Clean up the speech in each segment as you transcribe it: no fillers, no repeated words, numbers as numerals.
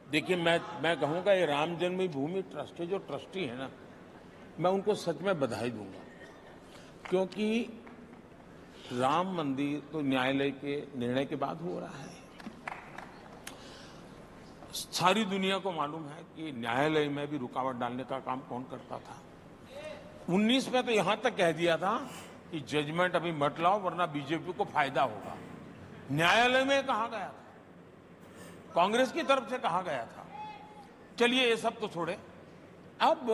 देखिए, मैं कहूँगा ये राम जन्मभूमि ट्रस्ट के जो ट्रस्टी है ना, मैं उनको सच में बधाई दूंगा, क्योंकि राम मंदिर तो न्यायालय के निर्णय के बाद हो रहा है। सारी दुनिया को मालूम है कि न्यायालय में भी रुकावट डालने का काम कौन करता था। 19 में तो यहां तक कह दिया था कि जजमेंट अभी मत लाओ वरना बीजेपी को फायदा होगा। न्यायालय में कहा गया था, कांग्रेस की तरफ से कहा गया था। चलिए ये सब तो छोड़े, अब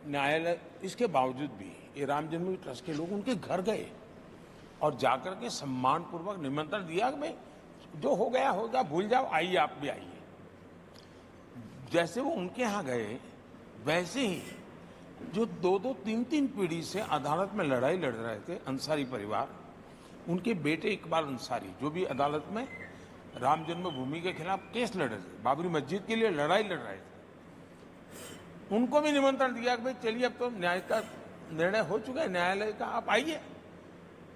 न्यायालय इसके बावजूद भी ये राम जन्मभूमि ट्रस्ट के लोग उनके घर गए और जाकर के सम्मानपूर्वक निमंत्रण दिया कि भाई जो हो गया हो गया, भूल जाओ, आइए आप भी आइए। जैसे वो उनके यहाँ गए, वैसे ही जो 2-2, 3-3 पीढ़ी से अदालत में लड़ाई लड़ रहे थे अंसारी परिवार, उनके बेटे इकबाल अंसारी जो भी अदालत में राम जन्मभूमि के खिलाफ केस लड़ रहे थे, बाबरी मस्जिद के लिए लड़ाई लड़ रहे थे, उनको भी निमंत्रण दिया कि भाई चलिए अब तो न्याय का निर्णय हो चुका है न्यायालय का, आप आइए,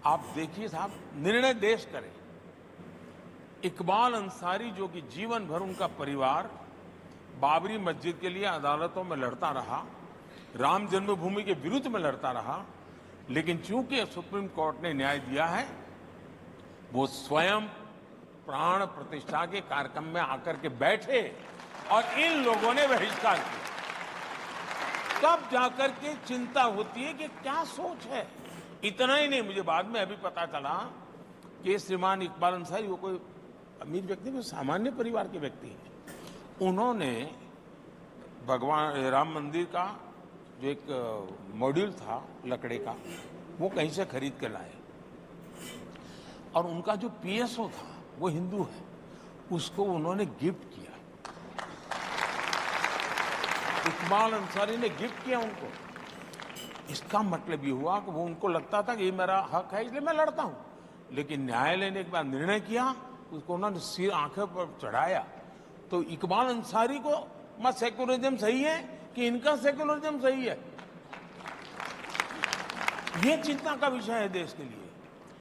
आप देखिए साहब, निर्णय देश करे। इकबाल अंसारी जो कि जीवन भर उनका परिवार बाबरी मस्जिद के लिए अदालतों में लड़ता रहा, राम जन्मभूमि के विरुद्ध में लड़ता रहा, लेकिन चूंकि सुप्रीम कोर्ट ने न्याय दिया है, वो स्वयं प्राण प्रतिष्ठा के कार्यक्रम में आकर के बैठे और इन लोगों ने बहिष्कार किया। तब जाकर के चिंता होती है कि क्या सोच है। इतना ही नहीं, मुझे बाद में अभी पता चला कि श्रीमान इकबाल अंसारी वो कोई अमीर व्यक्ति नहीं, सामान्य परिवार के व्यक्ति हैं। उन्होंने भगवान राम मंदिर का जो एक मॉड्यूल था लकड़े का, वो कहीं से खरीद के लाए और उनका जो पीएसओ था वो हिंदू है, उसको उन्होंने गिफ्ट किया। इकबाल अंसारी ने गिफ्ट किया उनको। इसका मतलब ये हुआ कि वो उनको लगता था कि ये मेरा हक है इसलिए मैं लड़ता हूं, लेकिन न्यायालय ने एक बार निर्णय किया, उसको उन्होंने सिर आंखें पर चढ़ाया। तो इकबाल अंसारी को मत सेक्युलरिज्म सही है कि इनका सेक्युलरिज्म सही है, ये चिंता का विषय है देश के लिए।